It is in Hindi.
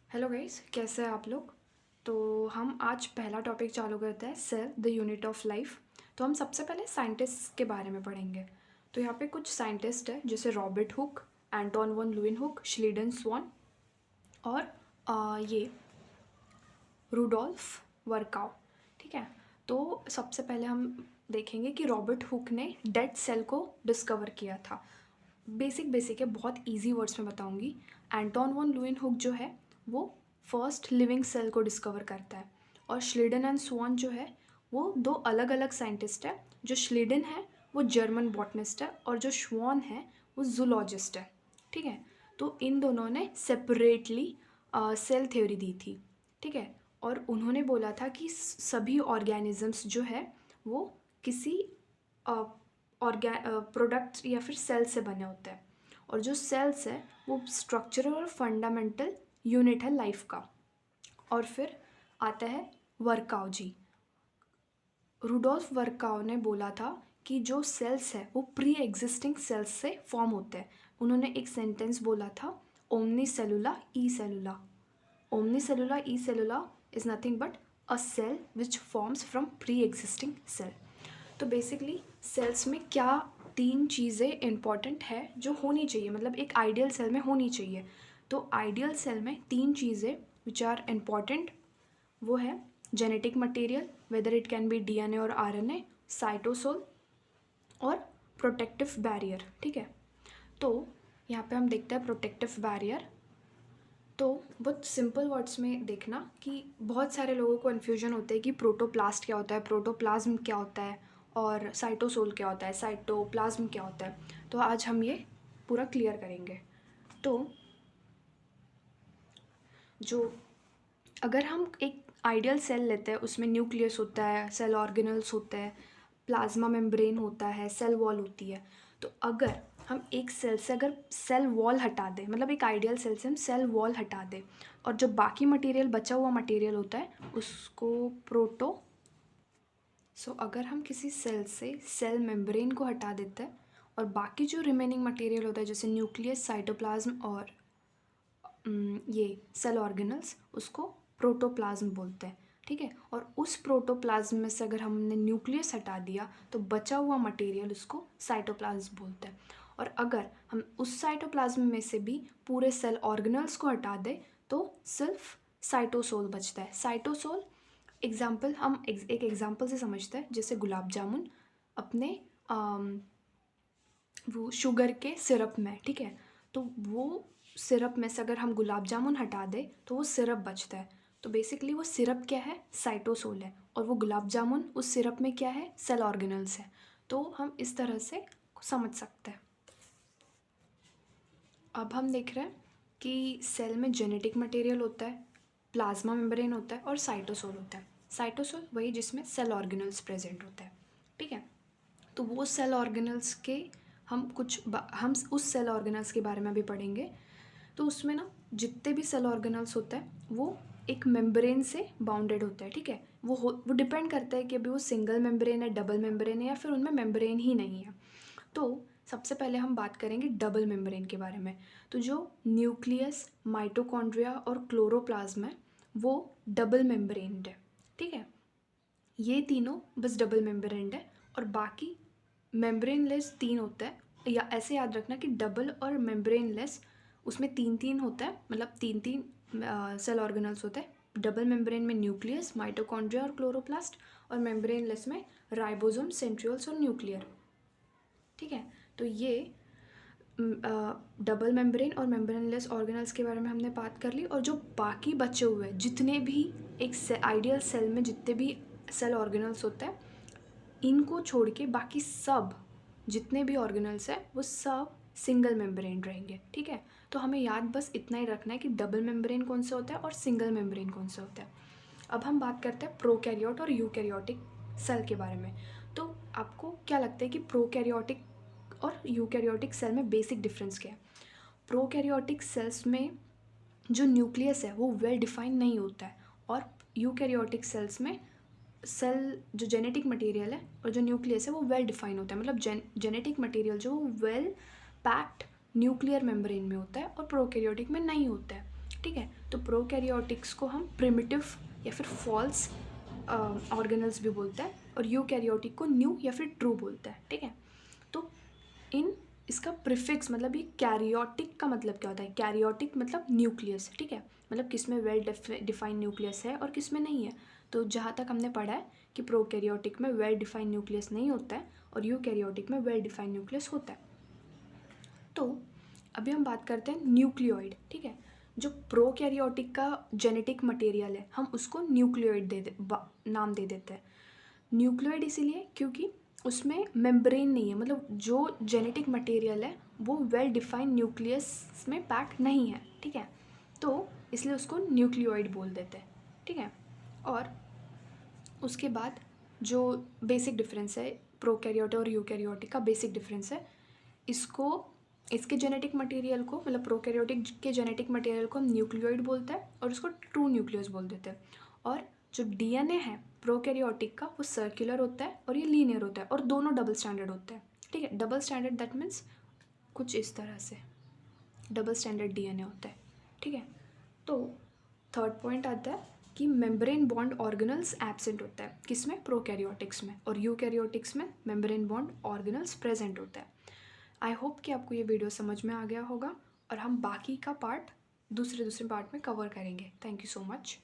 हेलो गाइस, कैसे हैं आप लोग। तो हम आज पहला टॉपिक चालू करते हैं, cell the unit of life. तो हम सबसे पहले साइंटिस्ट के बारे में पढ़ेंगे। तो यहाँ पे कुछ साइंटिस्ट हैं जैसे Robert Hooke, Anton van Leeuwenhoek, Schleiden Schwann और ये रूडोल्फ वर्काउ। ठीक है। तो सबसे पहले हम देखेंगे कि रॉबर्ट हुक ने डेड सेल को डिस्कवर किया था। बेसिक है, बहुत इजी वर्ड्स में बताऊंगी। एंटोन वन लुइन हुक जो है वो फर्स्ट लिविंग सेल को डिस्कवर करता है, और श्लीडन एंड स्वान जो है वो दो अलग अलग साइंटिस्ट है। जो श्लीडन है वो जर्मन बॉटनिस्ट है और जो स्वान है वो जूलॉजिस्ट है। ठीक है। तो इन दोनों ने सेपरेटली सेल थ्योरी दी थी। ठीक है। और उन्होंने बोला था कि सभी ऑर्गेनिजम्स जो है वो किसी प्रोडक्ट या फिर सेल से बने होते हैं, और जो सेल्स है वो स्ट्रक्चरल और फंडामेंटल यूनिट है लाइफ का। और फिर आता है वर्काउ जी। रूडोल्फ वर्काउ ने बोला था कि जो सेल्स है वो प्री एग्जिस्टिंग सेल्स से फॉर्म होते हैं। उन्होंने एक सेंटेंस बोला था, ओमनी सेलुला ई सेलुला। ओमनी सेलुला ई सेलुला is nothing but a cell which forms from pre existing cell. तो बेसिकली सेल्स में क्या तीन चीज़ें इंपॉर्टेंट है जो होनी चाहिए, मतलब एक आइडियल सेल में होनी चाहिए। तो आइडियल सेल में तीन चीज़ें विच आर इम्पॉर्टेंट, वो है genetic material, whether it can be DNA और आरएनए, साइटोसोल और प्रोटेक्टिव बैरियर। ठीक है। तो यहाँ पे हम देखते हैं प्रोटेक्टिव बैरियर। तो बहुत सिंपल वर्ड्स में देखना कि बहुत सारे लोगों को कन्फ्यूजन होता है कि प्रोटोप्लास्ट क्या होता है, प्रोटोप्लाज्म क्या होता है, और साइटोसोल क्या होता है, साइटोप्लाज्म क्या होता है। तो आज हम ये पूरा क्लियर करेंगे। तो जो अगर हम एक आइडियल सेल लेते हैं, उसमें न्यूक्लियस होता है, सेल ऑर्गेनल्स होते हैं, प्लाज्मा मेम्ब्रेन होता है, सेल वॉल होती है। तो अगर हम एक सेल से अगर सेल वॉल हटा दें, मतलब एक आइडियल सेल से हम सेल वॉल हटा दें, और जो बाकी मटेरियल बचा हुआ मटेरियल होता है उसको अगर हम किसी सेल से सेल मेम्ब्रेन को हटा देते हैं और बाकी जो रिमेनिंग मटेरियल होता है जैसे न्यूक्लियस, साइटोप्लाज्म और ये सेल ऑर्गेनल्स, उसको प्रोटोप्लाज्म बोलते हैं। ठीक है। और उस प्रोटोप्लाज्म में से अगर हमने न्यूक्लियस हटा दिया तो बचा हुआ मटेरियल उसको साइटोप्लाज्म बोलते हैं। और अगर हम उस साइटोप्लाज्म में से भी पूरे सेल ऑर्गेनल्स को हटा दें तो सिर्फ साइटोसोल बचता है। साइटोसोल एग्जाम्पल हम एक एग्जाम्पल से समझते हैं, जैसे गुलाब जामुन अपने वो शुगर के सिरप में। ठीक है। तो वो सिरप में से अगर हम गुलाब जामुन हटा दें तो वो सिरप बचता है। तो बेसिकली वो सिरप क्या है, साइटोसोल है, और वो गुलाब जामुन उस सिरप में क्या है, सेल ऑर्गेनल्स है। तो हम इस तरह से समझ सकते हैं। अब हम देख रहे हैं कि सेल में जेनेटिक मटेरियल होता है, प्लाज्मा मेम्ब्रेन होता है और साइटोसोल होता है। साइटोसोल वही जिसमें सेल ऑर्गेनल्स प्रेजेंट होते हैं। ठीक है। तो वो सेल ऑर्गेनल्स के हम उस सेल ऑर्गेनल्स के बारे में भी पढ़ेंगे। तो उसमें ना जितने भी सेल ऑर्गेनल्स होते हैं वो एक मेम्ब्रेन से बाउंडेड होता है। ठीक है। वो डिपेंड करता है कि अभी वो सिंगल मेम्ब्रेन है, डबल मेम्ब्रेन है, या फिर उनमें मेम्ब्रेन ही नहीं है। तो सबसे पहले हम बात करेंगे डबल मेम्ब्रेन के बारे में। तो जो न्यूक्लियस, माइटोकॉन्ड्रिया और क्लोरोप्लाज्म है वो डबल मेम्ब्रेन्ड है। ठीक है। ये तीनों बस डबल मेम्ब्रेन्ड है, और बाकी मेम्ब्रेनलेस तीन होता है। या ऐसे याद रखना कि डबल और मेम्ब्रेनलेस उसमें तीन तीन होता है, मतलब तीन तीन सेल ऑर्गेनल्स होते हैं। डबल मेम्ब्रेन में न्यूक्लियस, माइटोकॉन्ड्रिया और क्लोरोप्लास्ट, और मेम्ब्रेनलेस में राइबोसोम, सेंट्रियोल्स और न्यूक्लियर। ठीक है। तो ये डबल मेम्ब्रेन और मेम्ब्रेनलेस ऑर्गेनल्स के बारे में हमने बात कर ली। और जो बाकी बचे हुए जितने भी एक आइडियल सेल में जितने भी सेल ऑर्गेनल्स होते हैं, इनको छोड़ के बाकी सब जितने भी ऑर्गेनल्स हैं वो सब सिंगल मेम्ब्रेन रहेंगे। ठीक है। तो हमें याद बस इतना ही रखना है कि डबल मेम्ब्रेन कौन सा होता है और सिंगल मेम्ब्रेन कौन सा होता है। अब हम बात करते हैं प्रोकैरियोट और यूकैरियोटिक सेल के बारे में। तो आपको क्या लगता है कि प्रोकैरियोटिक और यूकैरियोटिक सेल में बेसिक डिफरेंस क्या है। प्रोकैरियोटिक सेल्स में जो न्यूक्लियस है वो वेल डिफाइन नहीं होता है, और यूकैरियोटिक सेल्स में सेल जो जेनेटिक मटेरियल है और जो न्यूक्लियस है वो वेल डिफाइन होता है। मतलब जेनेटिक मटेरियल जो वेल पैक्ड न्यूक्लियर मेम्ब्रेन में होता है और प्रोकैरियोटिक में नहीं होता है। ठीक है। तो प्रोकैरियोटिक्स को हम प्रिमिटिव या फिर फॉल्स ऑर्गेनल्स भी बोलते हैं, और यूकैरियोटिक को न्यू या फिर ट्रू बोलते हैं, ठीक है। तो इसका प्रीफिक्स मतलब ये कैरियोटिक का मतलब क्या होता है, कैरियोटिक मतलब न्यूक्लियस, ठीक है, मतलब किस में वेल डिफाइंड न्यूक्लियस है और किस में नहीं है। तो जहाँ तक हमने पढ़ा है कि प्रोकैरियोटिक में वेल डिफाइंड न्यूक्लियस नहीं होता है और यूकैरियोटिक में वेल डिफाइंड न्यूक्लियस होता है। तो अभी हम बात करते हैं न्यूक्लियोइड, ठीक है। जो प्रोकैरियोटिक का जेनेटिक मटेरियल है हम उसको न्यूक्लियोइड नाम दे देते हैं। न्यूक्लियोइड इसीलिए क्योंकि उसमें मेम्ब्रेन नहीं है, मतलब जो जेनेटिक मटेरियल है वो वेल डिफाइंड न्यूक्लियस में पैक नहीं है, ठीक है, तो इसलिए उसको न्यूक्लियोइड बोल देते हैं, ठीक है। और उसके बाद जो बेसिक डिफरेंस है प्रोकैरियोटिक और यूकैरियोटिक का, बेसिक डिफरेंस है इसको, इसके जेनेटिक मटेरियल को, मतलब प्रोकैरियोटिक के जेनेटिक मटेरियल को हम न्यूक्लियोइड बोलते हैं और उसको ट्रू न्यूक्लियस बोल देते हैं। और जो डीएनए है प्रोकैरियोटिक का वो सर्कुलर होता है और ये लीनियर होता है और दोनों डबल स्टैंडर्ड होते हैं, ठीक है। डबल स्टैंडर्ड दैट मीन्स कुछ इस तरह से डबल स्टैंडर्ड डीएनए होता है, ठीक है। तो थर्ड पॉइंट आता है कि मेम्ब्रेन बॉन्ड ऑर्गेनल्स एब्सेंट होता है, किसमें, प्रोकैरियोटिक्स में, और यूकैरियोटिक्स में मेम्ब्रेन बॉन्ड ऑर्गेनल्स प्रेजेंट होता है। आई होप कि आपको ये वीडियो समझ में आ गया होगा और हम बाकी का पार्ट दूसरे पार्ट में कवर करेंगे। Thank you so much.